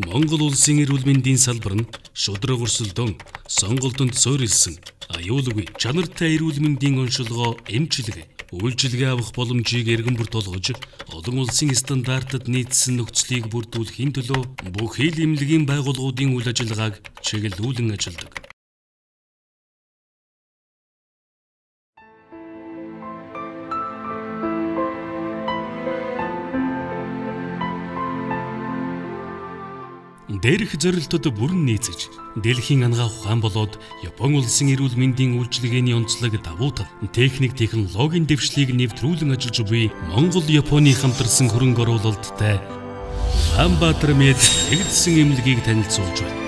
Монгол улсын эрүүл мэндийн салбар нь шудраг өрсөлдөөн, сонголтонд суурилсан, аюулгүй чанартай эрүүл мэндийн онцлогоо эмчилгээ, үйлчилгээ авах боломжийг эргэн бүрт олгож, олон улсын стандартад нийцсэн нөхцөлийг бүрдүүлэхийн төлөө бүхий л эмнэлгийн байгууллагуудын үйл ажиллагааг чиглүүлэн ажилладаг. Дээрх зорилтод бүрэн нийцэж, дэлхийн ангаах ухаан болоод Япон улсын эрүүл мэндийн үйлчилгээний онцлог давуу тал, техник технологийн дэвшлийг нэвтрүүлэн ажиллаж буй Монгол-Японы хамтарсан хөрөнгө оруулалттай Улаанбаатар мед нэгдсэн эмнэлгийг танилцуулж байна.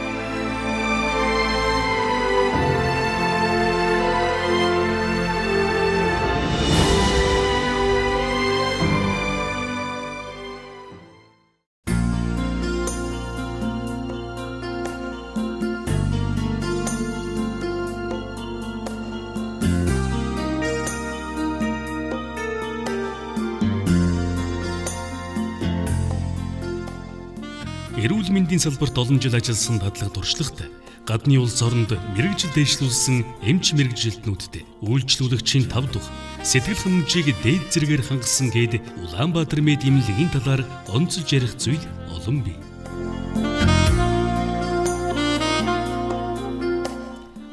Эрүүл мэндийн салбарт олон жил ажилласан дадлага туршлагатай гадны улс оронд мэрэгжил дэвшлүүлсэн эмч мэрэгжилтнүүдтэй үйлчлүүлэгчийн 5 дух сэтгэл ханамжийг дээд зэрэгээр хангасан гээд Улаанбаатар мед эмнэлгийн талаар онцлж ярих зүйл олон бий.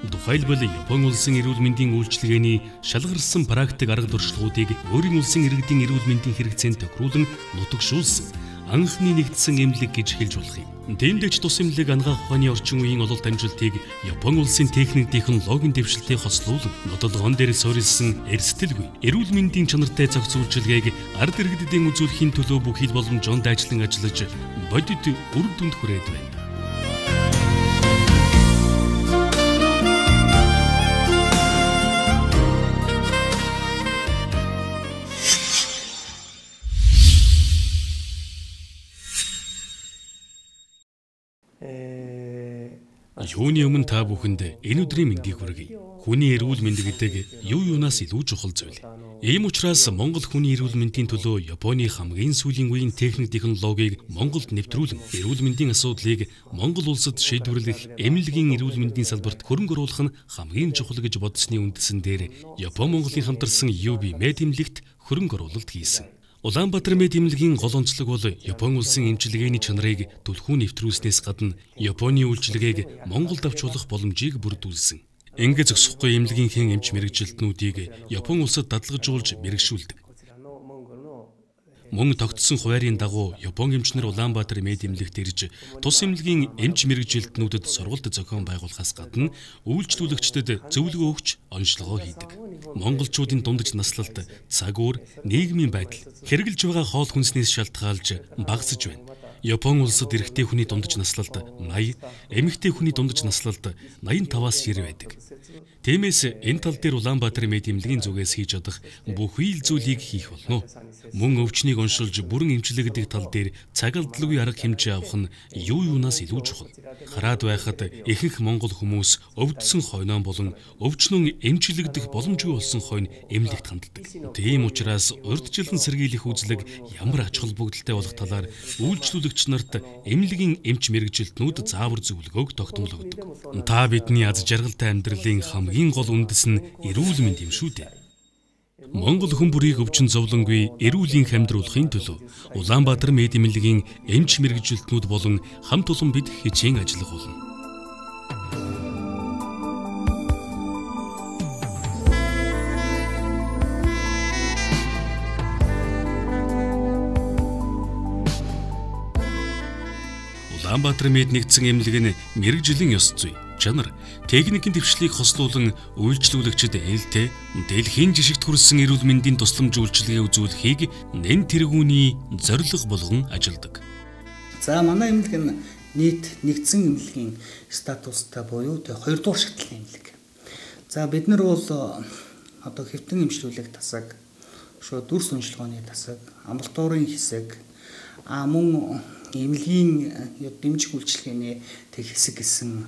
Тухайлбал Япон улсын эрүүл мэндийн үйлчилгээний шалгарсан практик арга туршлагуудыг өөрийн улсын иргэдийн эрүүл мэндийн хэрэгцээнд тохируулан нутагшуулсан анхны нэгдсэн эмнэлэг гэж хэлж болох юм. Тэмдэгч тус эмнэлэг ангаах ухааны орчин үеийн ололт амжилтыг Япон улсын техник технологийн дэвшилтэд хослуулан нодолгоон дээр суурилсан эрсдэлгүй эрүүл мэндийн чанартай зохиц үйлчилгээг ард иргэдэд үзүүлэхийн төлөө бүхий л боломжоонд ажиллан ажиллаж бодит үр дүнд хүрээд байна. Юуны өмнө та бүхэнд энэ өдрийн мэндийг хүргэе. Хүний эрүүл мэнд гэдэг юу юунаас илүү чухал зүйл. Ийм учраас Монгол хүний эрүүл мэндийн төлөө Японы хамгийн сүүлийн үеийн техник технологиг Монголд нэвтрүүлэн эрүүл мэндийн асуудлыг Монгол улсад шийдвэрлэх эмнэлгийн эрүүл мэндийн салбарт хөрөнгө оруулах нь хамгийн чухал гэж бодсны үндсэн дээр Япон Монголын хамтарсан UB Med эмнэлэгт хөрөнгө оруулалт хийсэн. Улаанбаатар мед эмнэлгийн гол онцлог бол Япон улсын эмчилгээний чанарыг түлхүүн нэвтрүүлснээс гадна Японы үйлчилгээг Монголд авч болох боломжийг бүрдүүлсэн. Ингээд зогсохгүй эмнэлгийнхээ эмч мэрэгжилтнүүдийг Япон улсад дадлагжуулж мэрэгшүүлдэг. Мөн тогтсон хуваарийн дагуу Япон эмчнэр Улаанбаатар мед эмнэлэгт ирж тус эмнэлгийн эмч мэрэгжилтнүүдэд сургалт зохион байгуулахаас гадна үйлчлүүлэгчдэд зөвлөгөө өгч онцлогоо хийдэг. Монголчуудын дундаж наслалт, цаг үр, нийгмийн байдал, хэрэгжилж байгаа хоол хүнснээс шалтгаалж багасж байна. Япон улсад эрэгтэй хүний дундаж наслалт 80, эмэгтэй хүний дундаж наслалт 85-аас 90 байдаг. Тиймээс энэ тал дээр Улаанбаатар мед эмнэлгийн зүгээс хийж чадах бүхий л зүйлийг хийх болно. Мөн өвчнийг оншилж бүрэн эмчилгээ гэдэг тал дээр цаг алдалгүй арга хэмжээ авах нь юу юунаас илүү чухал. Хараад байхад ихэнх монгол хүмүүс өвдсөн хойноо болон өвчнөн эмчилэгдэх боломжгүй болсон хойно эмнэлэгт ханддаг. Тийм учраас урьдчилан сэргийлэх үзлэг ямар ач холбогдолтой болох талаар үйлчлүүлэгч нарт эмнэлгийн эмч мэрэгжилтнүүд заавар зөвлөгөөг тогтмолгодог. Та бидний аз жаргалтай амьдралын хамгийн гол үндэс нь эрүүл мэнд юм шүү дээ. Монгол хүн бүрийг өвчин зовлонгүй эрүүлэн амьдруулахын төлөө Улаанбаатар мед эмнэлгийн эмч мэрэгжилтнүүд болон хамт олон бид хичээн ажиллах болно. Улаанбаатар мед нэгдсэн эмнэлэг нь мэрэгжлийн ёс зүй, чанар, техникийн дэвшлийг хослуулан үйлчлүүлэгчид ээлтэй дэлхийн жишигт хүрсэн эрүүл мэндийн тусламж үйлчилгээ үзүүлэхийг нэн тэргүүний зорилго болгон ажилладаг. За манай эмнэлэг нь нийт нэгдсэн эмнэлгийн статустай буюу 2 дугаар шатлалын эмнэлэг. За бид нар бол одоо хэвтэн эмчлүүлэг тасаг, шууд дүрс уншилгооны тасаг, амбулаторийн хэсэг, мөн эмнэлгийн дэмжих үйлчилгээний тэг хэсэг гэсэн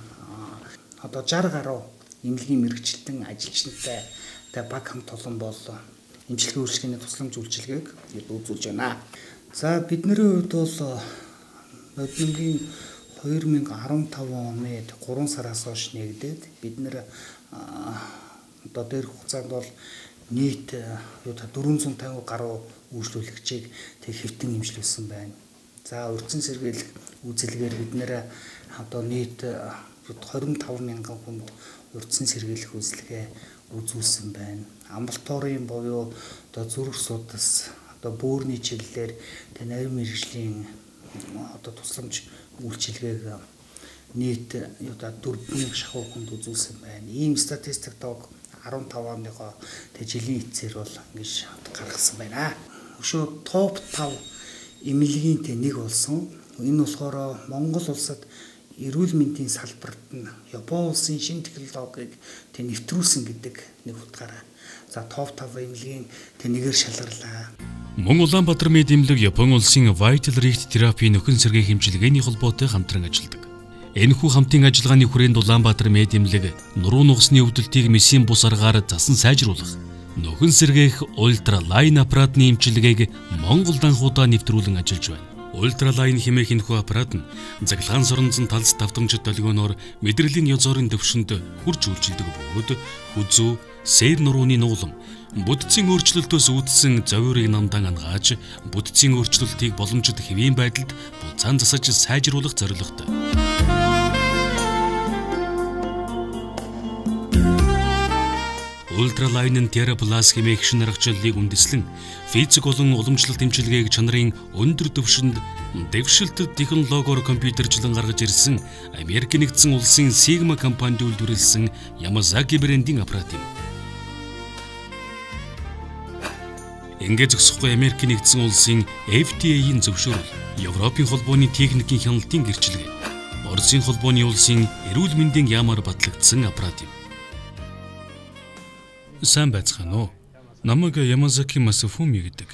одоо 60 гаруй эмнэлгийн мэрэгчлэн ажилчнтай баг хамт олон бол эмчилгээ үйлчилгээний тусламж үйлчилгээг үзүүлж байна. За бидний хувьд бол Ноднгийн 2015 оны 3 сараас хойш нэгдээд бид нэр одоо дээр хугацаанд бол нийт 450 гаруй үйлчлүүлэгчийг тэг хэвтэн эмчилүүлсэн байна. За урьдчилан сэргийлэх үйлчилгээр бид нэр одоо нийт 25 мянган хүнд урьдчилан сэргийлэх үйлчилгээ үзүүлсэн байна. Амбулаторийн буюу одоо зүрх судас, одоо бөөрийн чиглэлээр тэг нарийн мэргэжлийн одоо тусламж үйлчилгээг нийт 4,000 шахуу хүнд үзүүлсэн байна. Ийм статистик тог 15 оныгоо тэг жилийн эцсээр бол ингэж гаргасан байна. Өшөө топ 5 эмнэлгийн нэг болсон. Энэ болохоор Монгол улсад эрүүл мэндийн салбарт нь Япон улсын шинэ технологиг нэвтрүүлсэн гэдэг нэг утгаараа. За топ 5 эмнэлгийн нэгээр шалгарлаа. Мөн Улаанбаатар мэд эмнэлэг Япон улсын Vital Rift Therapy нөхөн сэргийн хэмжлэгээний холбоотой хамтран ажилладаг. Энэхүү хамтын ажиллагааны хүрээнд Улаанбаатар мэд эмнэлэг нуруу нугасны өвдөлтийг месийн бус аргаар засан сайжруулах, нөхөн сэргээх ультралайн аппаратны эмчилгээг Монголд анхудаа нэвтрүүлэн ажиллаж байна. Ультралайн хэмээх энэхүү аппарат нь заглагаан соронзон талс давтамжит долгионоор мэдрэлийн язорын төвшөнд хурж үйлчилдэг бөгөөд хүзүү, сээр нурууны нуулам, бүдцийн өөрчлөлтөөс үүдсэн зовиорыг намдан ангааж, бүдцийн өөрчлөлтийг боломжит хэвийн байдалд буцаан засаж сайжруулах зорилготой. Ультралайн Терраплас хэмээх шинэ аргачлалыг үндэслэн физик болон уламжлалт эмчилгээг чанарын өндөр түвшинд дэвшилт технологиор компьютержлан гаргаж ирсэн Америк нэгдсэн улсын Sigma компанид үйлдвэрлэсэн Yamazaki брендийн аппарат юм. Ингээд зогсохгүй Америк нэгдсэн улсын FDA-ийн зөвшөөрөл, Европын холбооны техникийн хяналтын гэрчлэгээ, Оросын холбооны улсын эрүүл мэндийн яамаар батлагдсан аппарат юм. Сайн байцгаана уу? Намайг Ямазаки Масафуми гэдэг.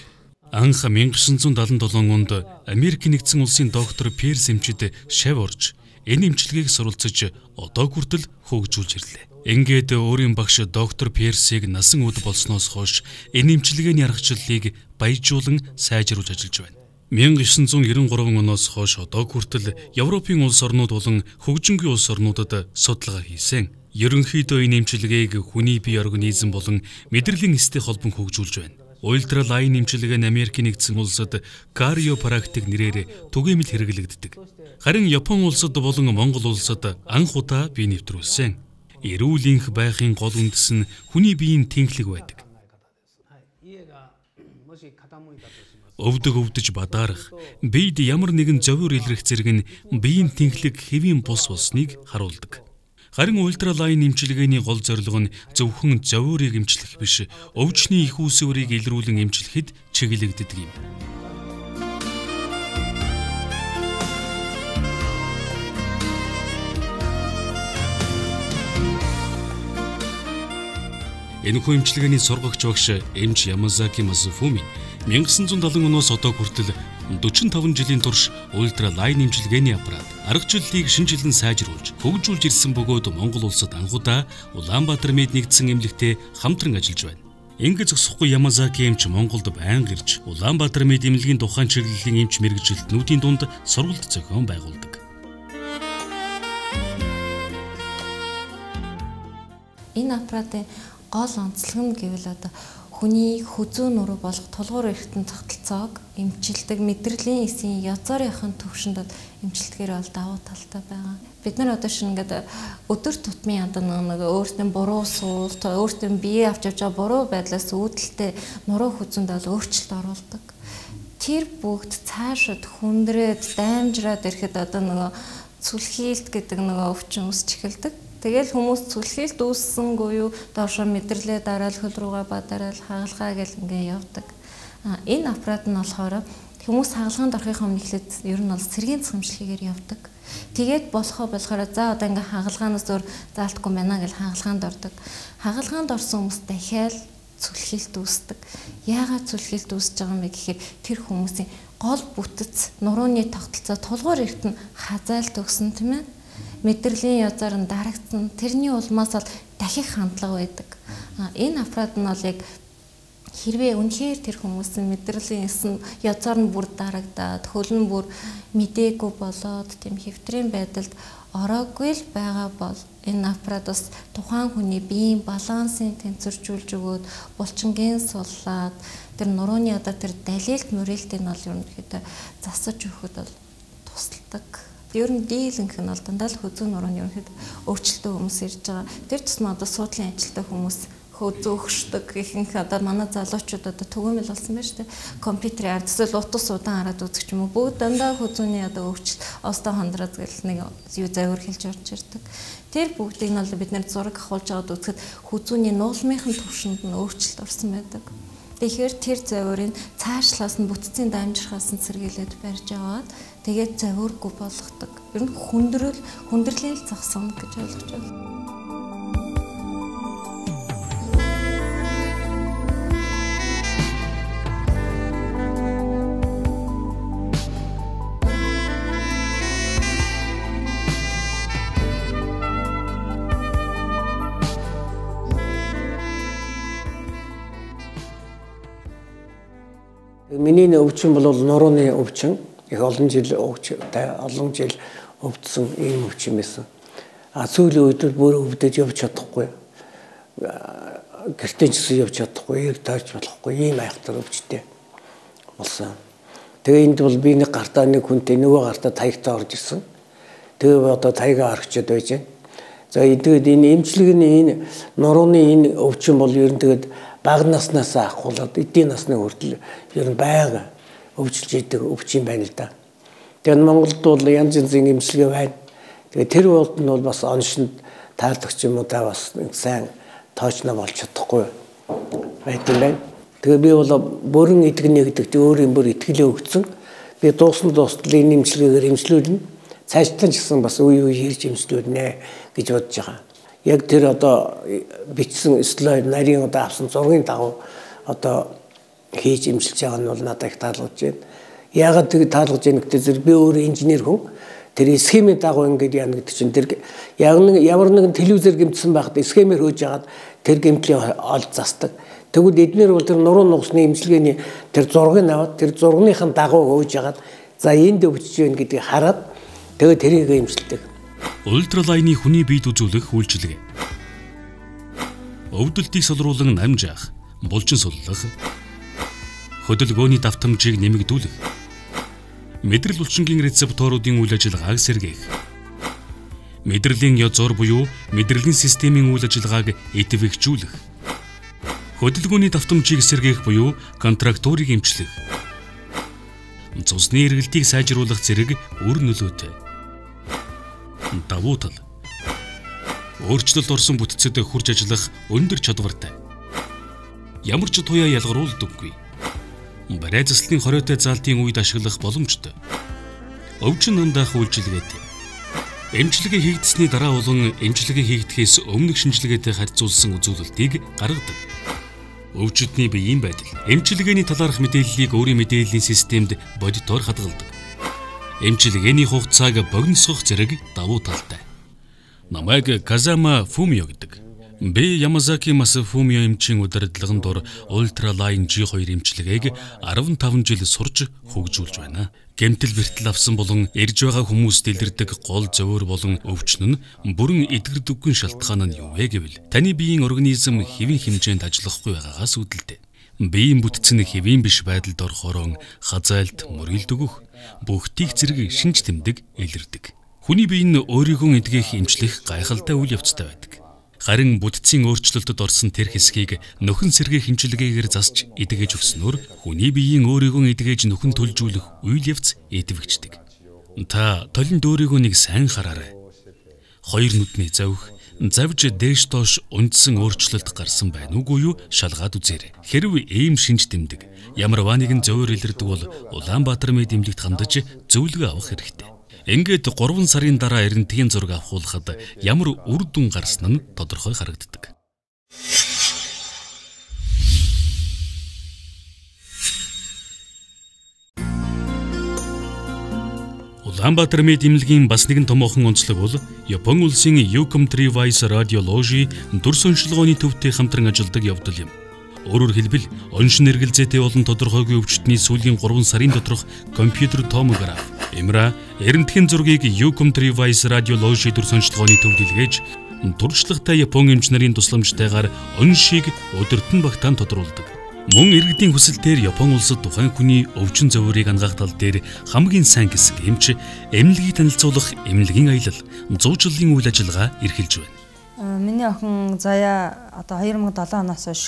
Анх 1977 онд Америк нэгдсэн улсын доктор Перс эмчид шав орж энэ эмчилгээг суралцаж одоо хүртэл хөгжүүлж ирлээ. Ингээд өөрийн багш доктор Персийг насан үд болсноос хойш энэ эмчилгээний аргачлалыг баяжуулан сайжруулж ажиллаж байна. 1993 оноос хойш одоо хүртэл Европын улс орнууд болон хөгжингүй улс орнуудад судалгаа хийсэн. Ерөнхийдөө энэ эмчилгээг хүний бие организм болон мэдрэлийн эстэй холбон хөгжүүлж байна. Ультралайн эмчилгээ нь Америк нэгдсэн улсад кариопрактик нэрээр түгээмэл хэрэглэгддэг. Харин Япон улсад болон Монгол улсад анх удаа бие нэвтрүүлсэн. Эрүүлэнх байхын гол үндэс нь хүний биеийн тэнхлэг байдаг. Өвдөж бадаарах, биед ямар нэгэн зовиор илрэх зэрэг нь биеийн тэнхлэг хэвийн бус болсныг харуулдаг. Харин ультралайн эмчилгээний гол зорилго нь зөвхөн зовиорыг эмчлэх биш, өвчний их үүсвэрийг илрүүлэн эмчлэхэд чиглэгддэг юм. Энэхүү эмчилгээний сургагч багш эмч Ямазаки Масафуми 1970 оноос одоо хүртэл 45 жилийн турш ультралайн эмчилгээний аппарат аргачлалыг шинжилэн сайжруулж хөгжүүлж ирсэн бөгөөд Монгол улсад анхудаа Улаанбаатар мэд нэгдсэн эмнэлэгтэй хамтран ажиллаж байна. Ингээд зогсохгүй Ямазаки эмч Монголд байнга ирж Улаанбаатар мэд эмнэлгийн тухайн чиглэлийн эмч мэргэжилтнүүдийн дунд сургалт зохион байгуулдаг. Энэ аппаратын гол онцлог нь гэвэл одоо хүний хүзүү нуруу болох тулгуур эргэтэн тогтолцоог эмчилдэг мэдрэлийн эсийн язорынхын төвшөнд эмчилдэгээр бол давуу талтай байгаа. Бид нар одоо шинэ ингээд өдөр тутмын янда нэг өөртөө буруу суулт, өөртөө бие авч явж байгаа буруу байдлаас үүдэлтэй нуруу хүзүүнд бол өөрчлөлт оруулдаг. Тэр бүгд цаашид хүндрээд, даймжраад ирэхэд одоо нөгөө цүлхийлт гэдэг нөгөө өвчин үүсч эхэлдэг. Тэгэл хүмүүс цүлхийлт үүссэнгүй юу доошо мэдрэлээ дараал хөл рүүгээ бадарал хагалгаа гэл ингээ явдаг. Энэ аппарат нь болохоор хүмүүс хагалгаанд орохын өмнө эхлээд ер нь бол сэргийн цэцэмжлэгээр явдаг. Тэгээд болохоор за одоо ингээ хагалгаанаас өөр заалтгүй байна гэл хагалгаанд ордог. Хагалгаанд орсон хүмүүс дахиад цүлхийлт үүсдэг. Яагаад цүлхийлт үүсэж байгаа юм бэ гэхээр тэр хүмүүсийн гол бүтэц нурууны тогтолцоо тулгуур эргэтэн хазаалт өгсөн тийм ээ. Мэдрэлийн язаар нь дарагдсан. Тэрний улмаас бол дахих хандлага байдаг. Энэ аппарат нь бол яг Хэрвээ үнэхээр тэр хүмүүсийн мэдрэлийн эс нь язаар нь бүр дарагдаад хөл нь бүр мдээгүй болоод тийм хэвтрийн байдалд ороогүй л байгаа бол энэ аппарат бас тухайн хүний биеийн балансыг тэнцвэржүүлж өгөөд булчингийн суллаад тэр нурууны одоо тэр далилт мөрөлтийг нь бол ерөнхийдөө засаж өгөхөд бол тусалдаг. Ер нь дийлэнх нь бол дандаа л хөзөө нурууны ерөнхийдөө өвчлөлтөө хүмүүс ирж байгаа. Тэр тусмаа одоо суудлын ажилтай хүмүүс хөзөөгшдөг ихэнх одоо манай залуучууд одоо төгөөмөл болсон байна шүү дээ. Компьютерийн ард эсвэл утас удаан хараад үзэх юм уу бүгд дандаа хөзөөний одоо өвчлөлт остоо хондроод гэл нэг юу завир хэлж орж ирдэг. Тэр бүгдийг нь бол бид нэр зураг авахулж аваад үзэхэд хөзөөний нуулмынхын түвшинд нь өөрчлөлт орсон байдаг. Тэгэхээр тэр завирыг цаашлаас нь бүтцийн дамжирхаас нь сэргийлээд барьж аваад тэгээд завиргүй болгодог. Ер нь хүндрлийн зогсон гэж ойлгож байна. Миний өвчин бол нурууны өвчин. Их олон жил өвдсөн ийм өвчин байсан. Сүүлийн үед бүр өвдөж явж чадахгүй. Гэртээ ч гэсэн явж чадахгүй, яг таарч болохгүй ийм айхтар өвчтэй болсон. Тэгээ энд бол би нэг гартаа нэг хүнтэй нөгөө гартаа таягтаа орж ирсэн. Тэгээ одоо таягаа орчод байж байна. За тэгээд энэ эмчилгээний энэ нурууны энэ өвчин бол ер нь тэгээд бага наснаас ахуулаад эдийн насны хүртэл ер нь байга өвчлж идэг өвчин байна л да. Тэгээд Монголд бол янз янзын эмчилгээ байна. Тэгээд тэр болд нь бол бас оншинд таалагч юм уу та бас сайн тоочно болж чадахгүй байт юм байна. Тэгээ би бол бүрэн итгэнэ гэдэгт өөрийн бүр итгэлээ өгсөн. Би дуусна энэ эмчилгээгээр эмчлүүлнэ. Цаашдаа ч гэсэн бас үе хийж эмчлүүлнэ гэж бодож байгаа. Яг тэр одоо бичсэн слайд нарийн одоо авсан зургийн дагуу одоо хийж эмчилж байгаа нь бол надад их таалагдж байна. Яагаад тэг таалагдж байна гэдэг би өөрөө инженер хүн. Тэр схемийн дагуу ингэж яана гэдэг чинь тэр ямар нэгэн телевизээр гэмтсэн байхад схемээр хөөж яагаад тэр гэмтлийн олж застдаг. Тэгвэл эднэр бол тэр нуруу нугасны эмчилгээний тэр зургийг аваад тэр зургийнхын дагуу хөөж яагаад за энд өвчж байна гэдгийг хараад тэгээд тэрийг эмчилдэг. Ультралайны хүний биед үзүүлэх үйлчилгээ. Өвдөлтийг солируулан намжаах, булчин суллах, хөдөлгөөний давтамжийг нэмэгдүүлэх, мэдрэл булчингийн рецепторуудын үйл ажиллагааг сэргээх, мэдрэлийн язуур буюу мэдрэлийн системийн үйл ажиллагааг идэвхжүүлэх, хөдөлгөөний давтамжийг сэргээх буюу контрактурыг эмчлэх, цусны эргэлтийг сайжруулах зэрэг үр нөлөөтэй. Давуу тал. Өөрчлөлт орсон бүтцэд хурж ажиллах өндөр чадвартай. Ямар ч туяа ялгаруулдаггүй. Барай заслын хориотой заалтын үед ашиглах боломжтой. Өвчин нундаах үйлчилгээтэй. Эмчилгээ хийгдсэний дараа болон эмчилгээ хийгдэхээс өмнөх шинжилгээтэй харьцуулсан үзүүлэлтийг гаргадаг. Өвчтний биеийн байдал. Эмчилгээний талаарх мэдээллийг өөрийн мэдээллийн системд бодитоор хадгалдаг. Эмчилгээний хугацааг богиносгох зэрэг давуу талтай. Намайг Казама Фумио гэдэг. Би Ямазаки Масафумио эмчийн удирдлагын дор Ультралайн G2 эмчилгээг 15 жил сурж хөгжүүлж байна. Гэмтэл бэртэл авсан болон ирж байгаа хүмүүст илэрдэг гол зовөр болон өвчин нь бүрэн эдгэрдэггүй шалтгаан нь юу вэ гэвэл таны биеийн организм хэвийн хэмжээнд ажиллахгүй байгаагаас үүдэлтэй. Биеийн бүтц нь хэвийн биш байдалд орохоор хазайлт, мөрөлд өгөх, бүхтийг зэрэг шинж тэмдэг илэрдэг. Хүний бие нь өөрийгөө эдгэх эмчлэх гайхалтай үйл явцтай байдаг. Харин бүтцийн өөрчлөлтөд орсон тэр хэсгийг нөхөн сэргээх эмчилгээгээр засч эдгэж өгснөөр хүний биеийн өөрийгөө эдгэж нөхөн төлжүүлэх үйл явц эдвэгчдэг. Та толинд өөрийгөө нэг сайн хараарай. Хоёр нүдний завх, завж дээш доош ундсан өөрчлөлт гарсан байна уугүй юу шалгаад үзээрэй. Хэрв ийм шинж тэмдэг ямар нэгэн зөөр илэрдэг бол Улаанбаатар мэд эмнэлэгт хандаж зөвлөгөө авах хэрэгтэй. Ингээд 3 сарын дараа эрентгийн зураг авахулахад ямар үр дүн гарсан нь тодорхой харагддаг. Улаанбаатар мэд эмнэлгийн бас нэгэн томоохон онцлог бол Япон улсын Юком Три Вайс радиоложи дүрс онцлогооны төвтэй хамтран ажилладаг явдал юм. Өөрөөр хэлбэл оншин эргэлзээтэй болон тодорхойгүй өвчтний сүүлийн 3 сарын доторх компьютер томограф, MRI, эрентхэн зургийг U-Computerized Radiology шийдвэр сончилгооны төвд илгээж туршлагатай Япон эмч нарын тусламжтайгаар оншийг өдөртөн багтаан тодруулдаг. Мөн иргэдийн хүсэлтээр Япон улсад тухайн хүний өвчин зовоорыг ангаах тал дээр хамгийн сайн хэсэг эмч эмнэлгийг танилцуулах эмнэлгийн аялал 100 жилийн үйл ажиллагаа эрхэлж байна. Миний охин Заяа одоо 2007 оноос хойш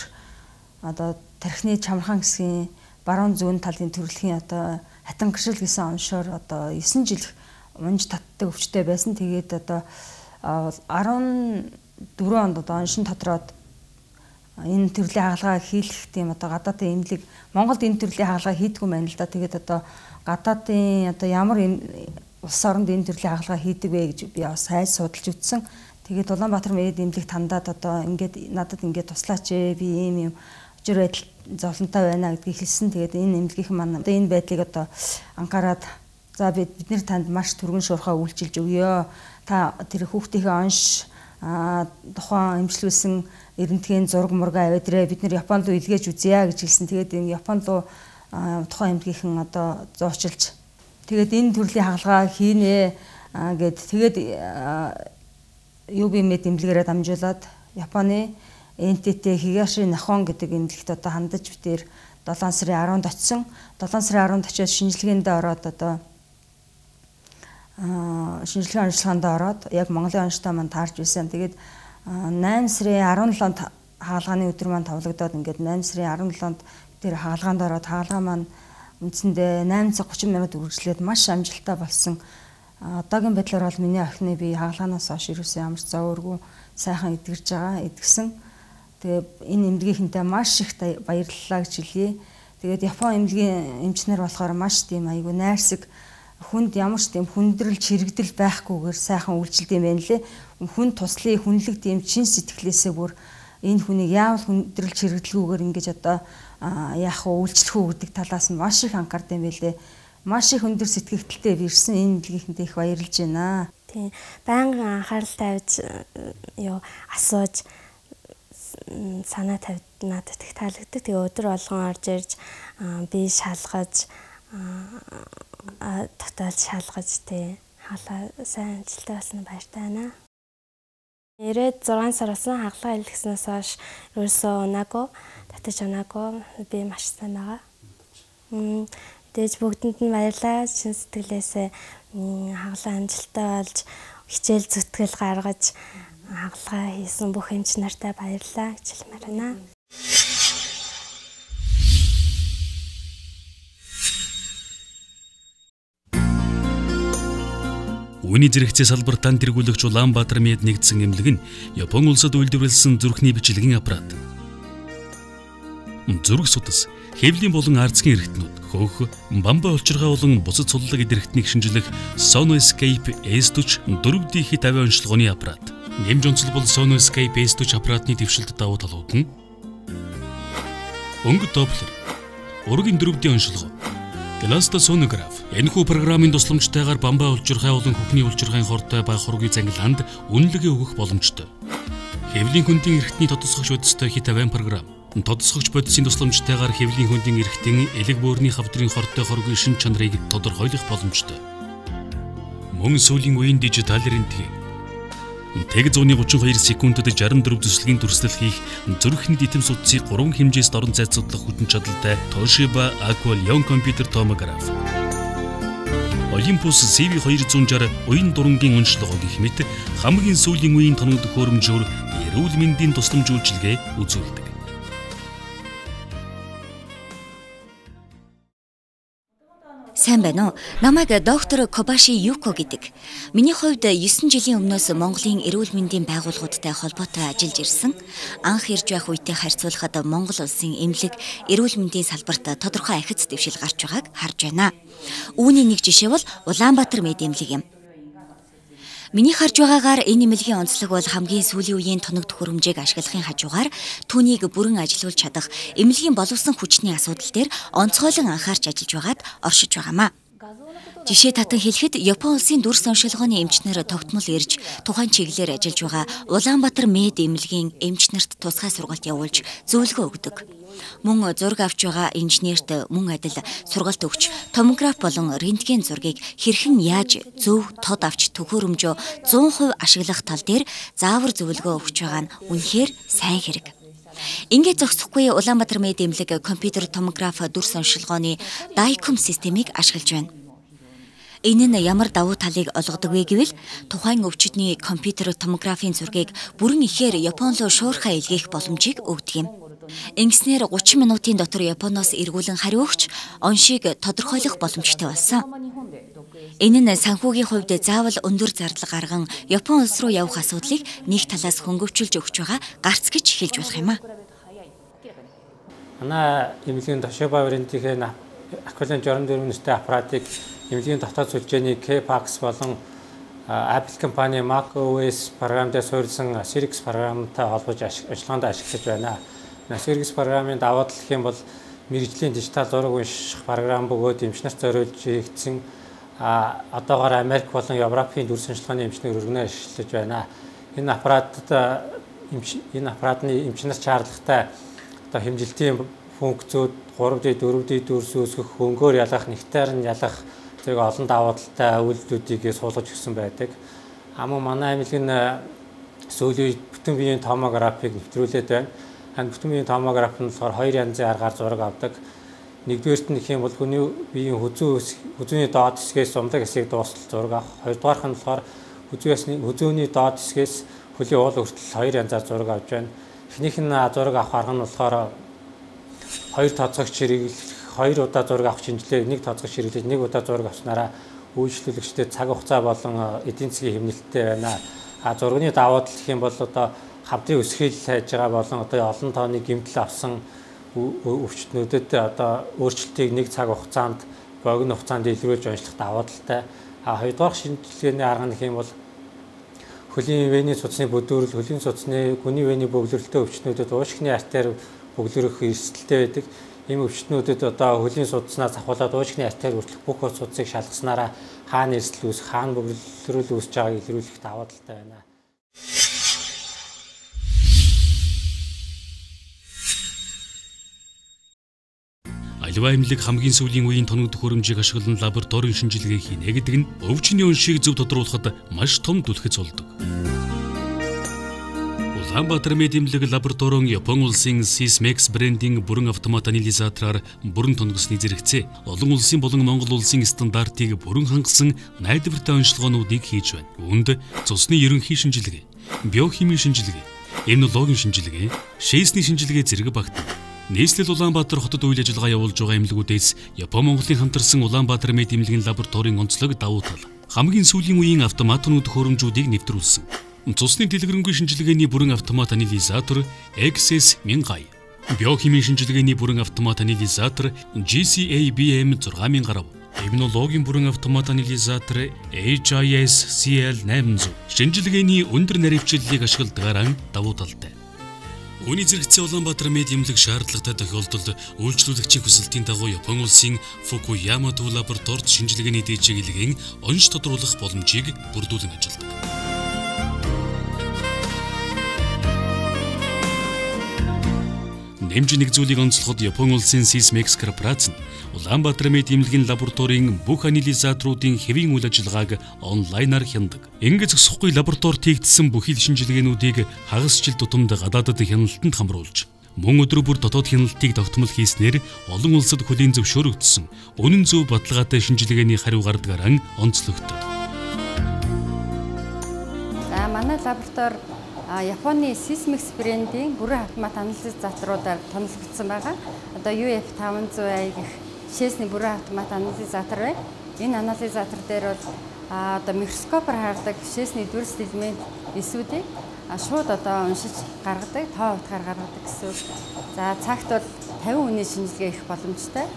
одоо тархины чамархан хэсгийн баруун зүүн талын төрөлхийн одоо хатан гэршил гэсэн оншоор одоо 9 жил унж татдаг өвчтэй байсан. Тэгээд одоо 14 онд одоо оншин тодроод энэ төрлийн хаалгаа хийх тийм одоо гадаадын эмнэлэг Монголд энэ төрлийн хаалгаа хийдэггүй байна л да. Тэгээд одоо гадаадын одоо ямар улс оронд энэ төрлийн хаалгаа хийдэг вэ гэж би бас хайж судалж үзсэн. Тэгээд Улаанбаатар мэд эмнэлэг тандаад одоо ингээд надад ингээд туслаач би ийм өчр байдал зовлонтой байна гэдгийг хэлсэн. Тэгээд энэ эмнэлгийнхэн маань одоо энэ байдлыг одоо анхаарад за бидний танд маш түргэн шуурхаа үйлчилж өгье. Та тэр хүүхдийнхээ онш тухайн эмчилүүлсэн эрентгийн зураг мурга авиадрээ бид нэр Японд руу илгээж үзье гэж хэлсэн. Тэгээд энэ Японд руу тухайн эмнэлгийнхэн одоо зоочилж тэгээд энэ төрлийн хаалгаа хийнэ гэд тэгээд UB-мэд эмнэлгээрээ дамжуулаад Японы NTT Higashi Nihon гэдэг эмнэлэгт одоо хандаж битээр 7 сарын 10-нд очисон. 7 сарын 10-нд очиод шинжилгээндээ ороод одоо шинжилгээ онцлогоонд ороод яг Монголын онцтой маань таарж байсан. Тэгээд 8 сарын 17-нд хаалганы өдөр маань тавлагдаад ингээд 8 сарын 17-нд тэр хаалгаанд ороод хаалгаа маань үндсэндээ 8 цаг 30 минут үргэлжлээд маш амжилттай болсон. Одоогийн байдлаар бол миний охины би хаалганаас хойш ерөөсөө ямар ч зовооргүй сайхан эдгэрж байгаа, эдгсэн. Тэгээ энэ эмнэлгийнхэнтэй маш их баярлалаа гэж хэлье. Тэгээд Япон эмнэлгийн эмчнэр болохоор маш тийм айгүй найрсаг хүнд ямар ч тийм хүндрэл чирэгдэл байхгүйгээр сайхан үйлчилдэг юм байна лээ. Хүн туслын хүнлэг тийм чин сэтгэлээсээ бүр энэ хүнийг яавал хүндрэл чирэгдэлгүйгээр ингэж одоо яах вэ үйлчлэх үү гэдэг талаас нь маш их анхаардаг юм байлээ. Маш их өндөр сэтгэгдэлтэй ирсэн энэ эмнэлгийнхэнтэй их баярлж байна. Тийм. Байнгын анхаарал тавьж асууж санаа тавьд надад их таалагддаг. Тэгээ өдөр болгон орж ирж би шалгаж таталж шалгаж тий хаалаа сайн ажилттай болсон баяртай байна. 96 сар болсон хаалгаа илгэснээс хойш ерөөсөө унаагүй, татаж унаагүй би маш сайн байгаа. Дэж бүгдэнд нь баярлалаа. Чин сэтгэлээсээ хаалгаа амжилттай болж хичээл зүтгэл гаргаж хаалгаа хийсэн бүх эмч нартай баярлалаа гэж хэлмээр байна. Үүний зэрэгцээ салбартаа тэргүүлэгч Улаанбаатар мэд нэгдсэн эмнэлэг нь Япон улсад үйлдвэрлэсэн зүрхний бичлэгийн аппарат. Зүрх судас, хэвлийн болон ардсгийн эргэтнүүд, хөөх, бамбаа улчиргаа болон бусад цуллаг эргэтнийг шинжлэх Sonoscape S40 4D хит авиа онцлогооны аппарат. Нэмж онцлог бол Sonoscape S40 аппаратны дэвшилт давуу талууд нь өнгө доплер, ургийн 4D онцлогоо, Glastosonograph. Энэхүү програмын тусламжтайгаар бамбаа улчирхай болон хөхний улчирхайн хортой ба хургийн цангилгаанд үнэлгээ өгөх боломжтой. Хэвлийн хүндийн эргэтний тодосгогч бодистой хит авиан програм. Тодосгогч бодисын тусламжтайгаар хэвлийн хүндийн эргэтийн элэг бөөрийн хавдрын хортой хоргийн шин чанарыг тодорхойлох боломжтой. Мөн сүүлийн үеийн дижитал рентген. Тэг 132 секундэд 64 төслөгийн дүрслэл хийх зүрхэнд итэм судсыг 3 хэмжээс дорн зайлсуудлах хүчин чадалтай Toshiba Aqualion компьютер томограф. Olympus CV260 уян дурангийн онцлогоо гэх мэт хамгийн сүүлийн үеийн тоног төхөөрөмжөөр эрүүл мэндийн тусламж үйлчилгээ үзүүлдэг. Сайн байна уу? Намайг доктор Кобаши Юко гэдэг. Миний хувьд 9 жилийн өмнөөс Монголын эрүүл мэндийн байгууллагуудтай холбоотой ажиллаж ирсэн. Анх ирж байх үедээ харьцуулахад Монгол улсын эмнэлэг эрүүл мэндийн салбарт тодорхой ахиц дэвшил гарч байгааг харж байна. Үүний нэг жишээ бол Улаанбаатар мэд эмнэлэг юм. Миний харж байгаагаар энэ эмнэлгийн онцлог бол хамгийн сүүлийн үеийн тоног төхөөрөмжийг ашиглахын хажуугаар түүнийг бүрэн ажилуулж чадах эмнэлгийн боловсон хүчний асуудал дээр онцгойлон анхаарч ажиллаж байгаад оршиж байгаамаа. Жишээ татан хэлэхэд Япон улсын дүрс оншилгооны эмчнэр тогтмол ирж тухайн чиглэлээр ажиллаж байгаа Улаанбаатар мед эмнэлгийн эмчнэрт тусгай сургалт явуулж зөвлөгөө өгдөг. Мөн зураг авч байгаа инженерт мөн адил сургалт өгч томограф болон рентген зургийг хэрхэн яаж зөв тод авч төхөөрөмжөө 100% ашиглах тал дээр заавар зөвлөгөө өгч байгаа нь үнэхээр сайн хэрэг. Ингээд зогсохгүй Улаанбаатар мед эмнэлэг компьютер томограф дүрс оншилгооны Dicom системийг ашиглаж байна. Энэ нь ямар давуу талыг олгодог вэ гэвэл тухайн өвчтний компьютер томографийн зургийг бүрэн ихээр Япон руу шуурхай илгээх боломжийг өгдөг юм. Ингэснээр 30 минутын дотор Японоос эргүүлэн хариу өгч оншийг тодорхойлох боломжтой болсон. Энэ нь санхүүгийн хувьд заавал өндөр зардал гарган Япон улс руу явах асуудлыг нэг талаас хөнгөвчүүлж өгч байгаа гарц гэж хэлж болох юм а. Манай эмнэлгийн Toshiba брендийнхээ Aquilon 64 нэртэй аппаратыг эмнэлгийн дотоод сүлжээний K-Pax болон Apple компани macOS програм дээр суурилсан Sirix програмтай холбож ажиллагаанд ашиглаж байна. Sirix програмын давуу тал гэх юм бол мэргэжлийн дижитал зураг унших програм бөгөөд эмчнэрт зориулж хийгдсэн одоогоор Америк болон Европын дүрс оншилгооны эмчнэр өргөнөөр ашиглаж байна. Энэ аппаратны эмчнэр шаардлагатай одоо хэмжилтийн функцүүд 3D 4D дүрс үүсгэх, хөнгөөр ялгах, нэгтээр нь ялгах зэрэг олон давуу талтай үйлдэлүүдийг суулгаж өгсөн байдаг. Манай эмнэлгийн сүүлийн бүтэн биеийн томографыг нэвтрүүлээд байна. Бүтэн биеийн томограф нь болохоор хоёр янзын аргаар зураг авдаг. Нэгдүгээрт нь гэх юм бол хүний биеийн хүзүүний доод хэсгээс умдаг хэсгийг дуустал зураг авах. Хоёрдугаарх нь болохоор хүзүүний доод хэсгээс хөлийн уул хүртэл хоёр янзаар зураг авч байна. Эхнийх нь зураг авах арга нь болохоор хоёр тооцоогч хэрэглэх, хоёр удаа зураг авах шинжилгээ, нэг тооцоогч хэрэглэж нэг удаа зураг авснараа үйлчлүүлэгчдээ цаг хугацаа болон эдийн засгийн хэмнэлттэй байна. Зургийн давуу тал гэх юм бол одоо хавдрын өсгөл хайж байгаа болон одоо олон тооны гэмтэл авсан өвчтнүүдэд одоо өөрчлөлтийг нэг цаг хугацаанд богино хугацаанд илрүүлж онцлох давуу талтай. Хоёрдугаар шинжилгээний арга нь гэх юм бол хөлийн вений судасны бүдүүрэл, хөлийн судасны гүний вений бөглөрөлтөө өвчтнүүдэд уушигны артерь бөглөрөх эрсдэлтэй байдаг. Ийм өвчтнүүдэд одоо хөлийн судаснаас ахуулаад уушигны артерь хүртэлх бүх судсыг шалгаснараа хаана эрсдэл үүсэх, хаана бөглөрөл үүсэж байгааг илрүүлэх давуу талтай байна. Аливаа эмнэлэг хамгийн сүүлийн үеийн тоног төхөөрөмжийг ашиглан лабораторийн шинжилгээ хийнэ гэдэг нь өвчний уншийг зөв тодруулахад маш том түлхэц болдог. Улаанбаатар мед эмнэлэг лабораторийн Япон улсын Sysmex брендийн бүрэн автомат анализатораар бүрэн тоногсны зэрэгцээ олон улсын болон Монгол улсын стандартыг бүрэн хангасан найдвартай онцлогоонуудыг хийж байна. Үүнд цусны ерөнхий шинжилгээ, биохимийн шинжилгээ, иммунологийн шинжилгээ, шээсний шинжилгээ зэрэг багтана. Нийслэл Улаанбаатар хотод үйл ажиллагаа явуулж байгаа эмнэлгүүдээс Япон Монголын хамтарсан Улаанбаатар мед эмнэлгийн лабораторийн онцлог давуу тал хамгийн сүүлийн үеийн автомат тоног төхөөрөмжүүдийг нэвтрүүлсэн. Цусны дэлгэрэнгүй шинжилгээний бүрэн автомат анализатор XS1000, биохимийн шинжилгээний бүрэн автомат анализатор GCABM 6000 гаруй, иммунологийн бүрэн автомат анализатор HIS-CL800 шинжилгээний өндөр наривчлалыг ашигладагаараа давуу талтай. Үүний зэрэгцээ Улаанбаатар мед эмнэлэг шаардлагатай тохиолдолд үйлчлүүлэгчийн хүсэлтийн дагуу Япон улсын Фукуяма төв лабораторид шинжилгээний дээжийг илгээн онш тодруулах боломжийг бүрдүүлэн ажилладаг. Нэмж нэг зүйлийг онцлоход Япон улсын Sysmex корпорац нь Улаанбаатар мед эмнэлгийн лабораторийн бүх анализаторуудын хэвийн үйл ажиллагааг онлайнаар хяндаг. Ингээд зөксөхгүй лабораторид хийгдсэн бүхий л шинжилгээнүүдийг хагас жил тутамд гадаадд хяналтанд хамруулж, мөн өдөр бүр дотоод хяналтыг тогтмол хийснээр олон улсад хөлийн зөвшөөрөгдсөн үнэн зөв баталгаатай шинжилгээний хариу гардагаараа онцлогддог. Манай лаборатори Японы Sysmex брендийн бүрэн автомат анализаторуудаар томилогдсон байгаа. Одоо UF500i гэх шээсний бүрэн автомат анализатор байна. Энэ анализатор дээр бол одоо микроскопоор хардаг шээсний дүрс элемент эсүүдийг шууд одоо уншиж гаргадаг, тоо утгаар гаргадаг гэсэн. За цагт бол 50 хүний шинжилгээ хийх боломжтой.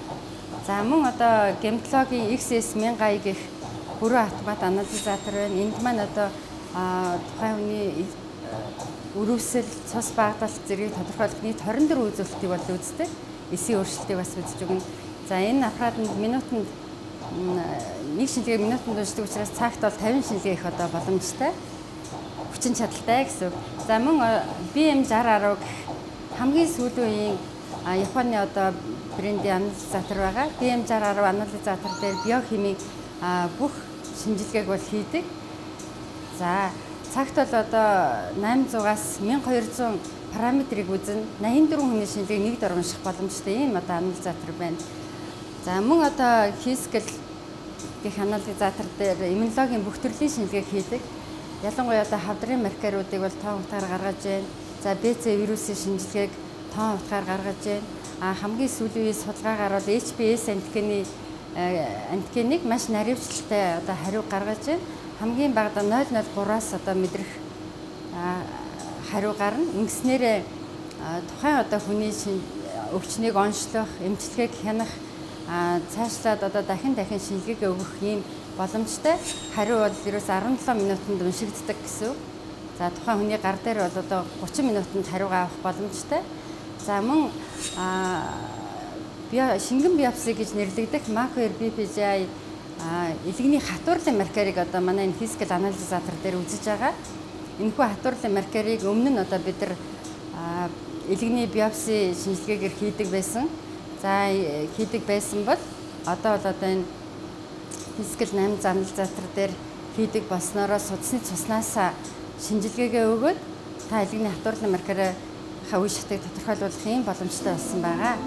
За мөн одоо гематологийн XS1000i гэх бүрэн автомат анализатор байна. Энд маань одоо тухайн хүний өрөвсөл, цус багталт зэргийг тодорхойлох нийт 24 үзүүлэлтийг бол үздэг. Эсийн өөрчлөлтийг бас үзэж өгнө. За энэ аппаратанд минутанд нэг шинжилгээ минутанд уншдаг учраас цагт бол 50 шинжилгээ их одоо боломжтой. Хүчин чадалтай гэсэн үг. За мөн BM6010 гэх хамгийн сүүлийн үеийн Японы одоо брендийн анализатор байгаа. BM6010 анализатор дээр биохимийн бүх шинжилгээг бол хийдэг. За цагт бол одоо 800-аас 1200 параметрыг үзэн 84 хүний шинжилгээг нэг дор унших боломжтой ийм одоо анализатор байна. За мөн одоо Хискл гэх анализатор дээр иммунологийн бүх төрлийн шинжилгээг хийдэг. Ялангуяа одоо хавдрын маркеруудыг бол тоон утгаар гаргаж байна. За БЦ вирусын шинжилгээг тоон утгаар гаргаж байна. Хамгийн сүүлийн үеийн судалгаагаар бол HBS антигеныг маш наривчлалтай одоо хариу гаргаж байна. Хамгийн багадаа 0.03-аас одоо мэдрэх хариу гарна. Ингэснээр тухайн одоо хүний өвчнийг онцлох, эмчилгээг хянах, цаашлаад одоо дахин шинжилгээ өгөх ийм боломжтой. Хариу бол ерөөс 17 минутанд уншигддаг гэсэн үг. За тухайн хүний гар дээр бол одоо 30 минутанд хариугаа авах боломжтой. За мөн шингэн биопси гэж нэрлэгдэх Mako BPGI илгэний хатуурлын маркерыг одоо манай энэ Хискл анализатор дээр үзэж байгаа. Энэхүү хатуурлын маркерыг өмнө нь одоо бид нар илгэний биопси шинжилгээгээр хийдэг байсан. За хийдэг байсан бол одоо энэ Хискл 8 анализатор дээр хийдэг болсноороо судасны цуснаас шинжилгээгээ өгөөд та илгэний хатуурлын маркераа үе шатыг тодорхойлуулах юм боломжтой болсон байгаа.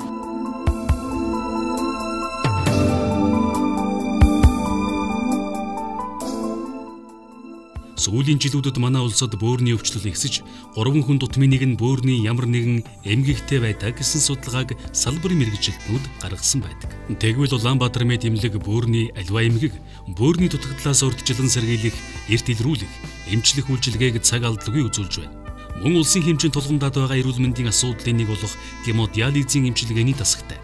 Сүүлийн жилүүдэд манай улсад бөөрийн өвчлөл ихсэж 3 хүн дутмын нэг нь бөөрийн ямар нэгэн эмгэгтэй байдаг гэсэн судалгааг салбарын мэргэжилтнүүд гаргасан байдаг. Тэгвэл Улаанбаатар мэд эмнэлэг бөөрийн аливаа эмгэг бөөрийн дутагдлаас урьдчилан сэргийлэх, эрт илрүүлэх, эмчлэх үйлчилгээг цаг алдалгүй үзүүлж байна. Мөн улсын хэмжээнд тулгамдаад байгаа эрүүл мэндийн асуудлын нэг болох гемодиализийн эмчилгээний тасагтай.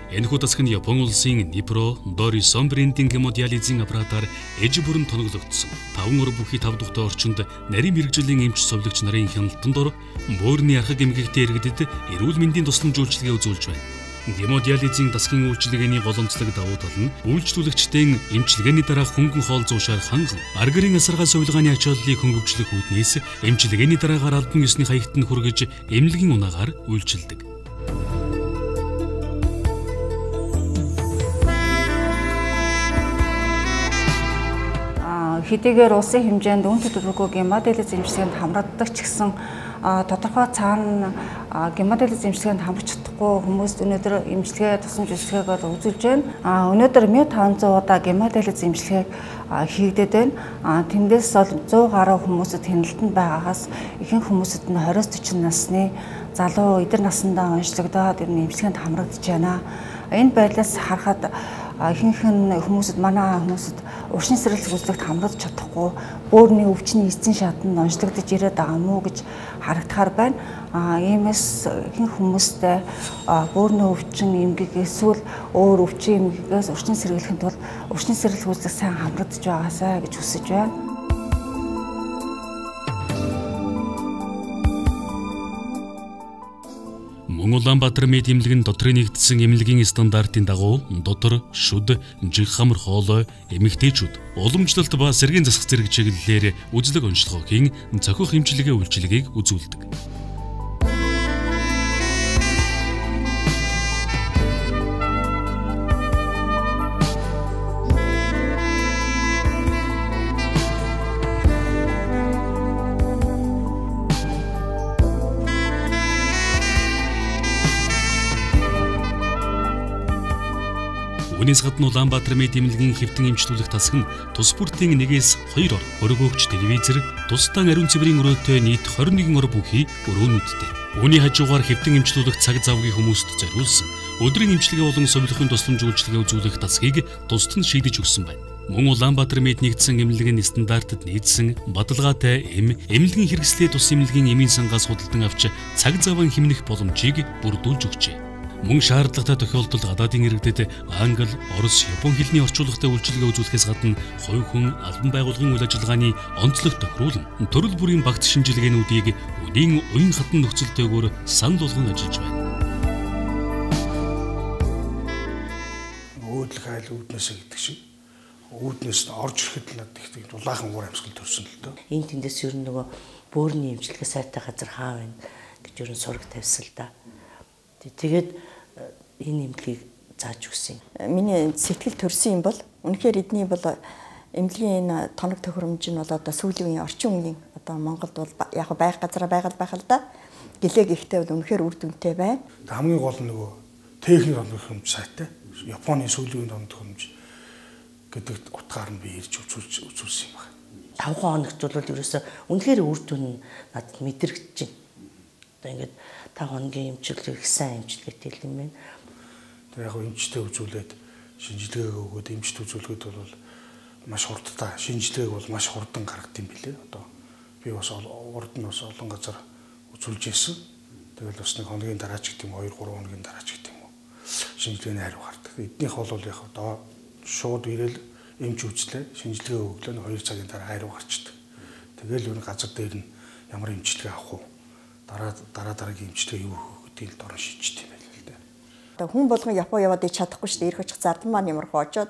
Энэхүү тасаг нь Япон улсын Nipro Dorison брендийн гемодиализийн аппаратаар эж бүрэн тоноглогдсон. 5 ор бүхий 5 дугтay орчинд нарийн мэрэгжлийн эмч совлогч нарын хяналтанд ор бөөрийн архаг эмгэгтэй иргэдэд эрүүл мэндийн тусламж үйлчилгээ үзүүлж байна. Гемодиализийн тасгийн үйлчилгээний гол онцлог давуу тал нь үйлчлүүлэгчдийн эмчилгээний дараах хөнгөн хоол зуушаар ханган аргарын асаргай сувилгааны ач холлыг хөнгөвчлөх үүднээс эмчилгээний дараагаар албан ёсны хаягтанд хүргэж эмнэлгийн унаагаар үйлчилдэг. Хэдийгээр улсын хэмжээнд үн төлөвлөгөө гемодиализ эмчилгээнд хамрагддаг ч гэсэн тодорхой цаана гемодиализ эмчилгээнд хамрч чадахгүй хүмүүст өнөөдөр эмчилгээ тусламж үйлчилгээгээр үзүүлж байна. Өнөөдөр 1500 удаа гемодиализ эмчилгээг хийгдээд байна. Тэндээс бол 100 гаруй хүмүүсэд хяналтанд байгаагаас ихэнх хүмүүсэд нь 20-40 насны залуу эдэр насндаа онцлогдоод эмчилгээнд хамрагдаж байна. Энэ байдлаас харахад ихэнх нь хүмүүсэд манай хүмүүсэд уршин сэрэлт үзлэгт хамрагдаж чадахгүй бөөрийн өвчний эцсийн шатанд онцлогдож ирээд байгаа мó гэж харагдахаар байна. Иймээс ихэнх хүмүүстэй бөөрийн өвчин эмгэг эсвэл өөр өвчин эмгэгээс уршин сэргийлэхэд бол уршин сэрэлт үзлэг сайн хамрагдаж байгаасаа гэж хүсэж байна. Улаанбаатар мэд эмнэлэг нь дотрын нэгдсэн эмнэлгийн стандартын дагуу дотор, шүд, жиг хамар хоолой, эмэгтэйчүүд уламжлалт ба сэргийн засах зэрэг чиглэлээр үзлэг онцлогоогийн зохих эмчилгээ үйлчилгээг үзүүлдэг. Үүнээс гадна Улаанбаатар мэд эмнэлгийн хэвтэн эмчлүүлэх тасаг нь тус бүртийн 1-2 ор, хөргөөгч телевизэр, тусдаан ариун цэврийн өрөөтэй нийт 21 ор бүхий өрөөнүүдтэй. Үүний хажуугаар хэвтэн эмчлүүлэх цаг завгийн хүмүүст зориулсан өдрийн эмчилгээ болон совилгын тусламж үйлчилгээ үзүүлэх тасгийг тусад нь шийдэж өгсөн байна. Мөн Улаанбаатар мэд нэгдсэн эмнэлгийн стандартад нийцсэн бадалгаатай эмнэлгийн хэрэгслээ тус эмнэлгийн эмийн сангаас худалдан авч цаг заван хэмнэх боломжийг бүрдүүлж өгчээ. Мөн шаардлагатай тохиолдолд гадаадын иргэдэд англи, орос, япон хэлний орчуулгатай үйлчилгээ үзүүлэхээс гадна хувь хүн албан байгууллагын үйл ажиллагааны онцлог тохируулан төрөл бүрийн багц шинжилгээнүүдийг үдийн уян хатан нөхцөлтэйгээр санал болгон ажиллаж байна. өөдлөх айл үүднээсээ гэдэг шиг үүднээс орж ирэхэд над их дулаахан уур амьсгал төрсөн л дөө. Энэ тэндээс ер нь нөгөө бөөрийн эмчилгээ сайтай газар хаа байна гэж ер нь сураг тавьсан л да. Тэгээд энэ эмнэлгийг зааж өгсөн. Миний сэтгэл төрсөн юм бол үнэхээр эдний бол эмнэлгийн энэ тоног төхөөрөмж нь бол одоо сүүлийн үеийн орчин үеийн одоо Монголд бол яг байх газараа байгаад байх л да. Гэлээ гэхдээ бол үнэхээр үр дүнтэй байна. Хамгийн гол нь нөгөө техник тоног төхөөрөмж сайтай. Японы сүүлийн үеийн тоног төхөөрөмж гэдэг утгаар нь би ирж үзүүлсэн юм байна. 5 хоногт бол ерөөсөө үнэхээр үр дүн надад мэдрэгдэж байна. Одоо ингээд 5 хоногийн эмчилгээ их сайн эмчилгээтэй юм байна. Яг эмчтэй үзүүлээд шинжилгээ өгөөд эмчт үзүүлгээд бол маш хурдтай шинжилгээг бол маш хурдан гаргад юм билээ. Одоо би бас урд нь бас олон газар үзүүлж ирсэн. Тэгэл бас нэг хоногийн дараа ч гэдэг юм 2-3 хоногийн дараа ч гэдэг юм уу. Шинжилгээний хариу гардаг. Эднийх бол яг одоо шууд ирээл эмч үзлээ шинжилгээ өглөө 2 цагийн дараа хариу гарчдаг. Тэгэл юу газар дээр нь ямар эмчилгээ авах уу? Дараагийн эмчилгээ юу гэдгийг дорн шийдчих юм байна. Хүн болгон Япон яваад чадахгүй шүү дээ. Ирэх очих зардан маань ямар хоочоод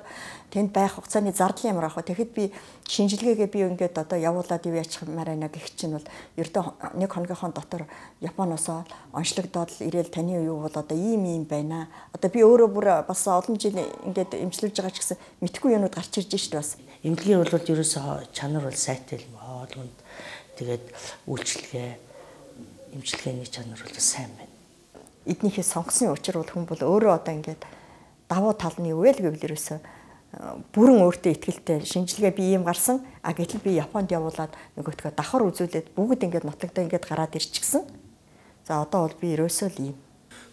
тэнд байх хугацааны зардал ямар ах вэ? Тэгэхэд би шинжилгээгээ би ингээд одоо явуулаад ив яачих юмар байна гэх чинь бол ердөө нэг хоногийнхоо дотор Японоос онцлогдоод ирээл таны юу бол одоо ийм байна. Одоо би өөрөө бүр бас олон жил ингээд эмчилж байгаа ч гэсэн мэдхгүй юмуд гарч ирж шүү дээ бас. Эмнэлгийн бол ерөөсөө чанар бол сайтай юм хоолгонд тэгээд үйлчлэгээ эмчилгээний чанар бол сайн байна. Эднийхээ сонгосон учир бол хүн бол өөрөө одоо ингээд давуу тал нь юу вэ гэвэл ерөөсөө бүрэн өөртөө ихтгэлтэй шинжилгээ би ийм гарсан гэтэл би Японд явуулаад нөгөөтгөө давхар үзүүлээд бүгд ингээд нотлогдоо ингээд гараад ирчихсэн. За одоо бол би ерөөсөө л ийм.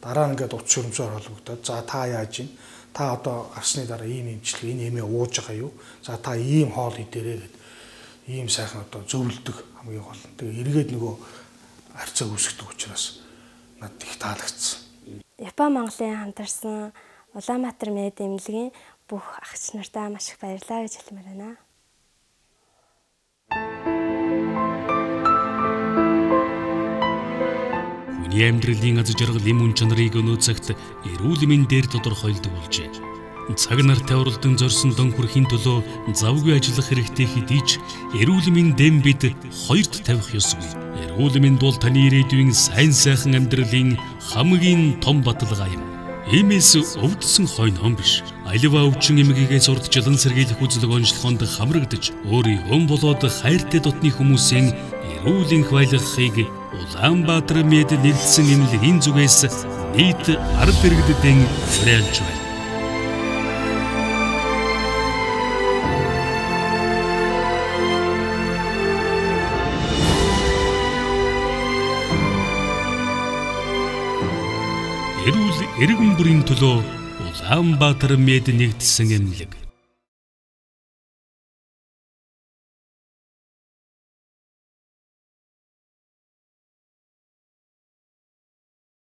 Дараа нь ингээд утас шөрөмсөөр холбогдоод за та яаж ийн? Та одоо гарсны дараа ийм эмчилгээ энэ эмээ ууж байгаа юу? За та ийм хоол идээрэй гэд ийм сайхан одоо зөвлөдөг хамгийн гол. Тэгээ эргээд нөгөө харьцаа үүсгдэг учраас надад их таалагдсан. Япон Монголын хамтарсан Улаанбаатар мэд эмнэлгийн бүх агч нартаа маш их баярлалаа гэж хэлмээр байна. Хүний амьдралын аз жаргал юм үн чанарыг өнөө цагт эрүүл мэндийн дээр тодорхойлдог болжээ. Цаг нартай уралдан зорьсон дон хүрхийн төлөө завгүй ажиллах хэрэгтэй хэдий ч эрүүл мэндийн бид хоёрт тавих ёсгүй. Эрүүл мэнд бол таны ирээдүйн сайн сайхан амьдралын хамгийн том баталгаа юм. Иймээс өвдсөн хойноон биш. Аливаа өвчин эмгэгээс урд жилэн сэргийлэх үзлэг онцлогоонд хамрагдаж өөрийнхөө болоод хайртай дотны хүмүүсийн эрүүл энх байлгахыг Улаанбаатар мэд нэгдсэн эмнэлгийн зүгээс нийт ард иргэдэд уриалж байна. Эрүүл эргэн бүрийн төлөө Улаанбаатар мэд нэгдсэн эмнэлэг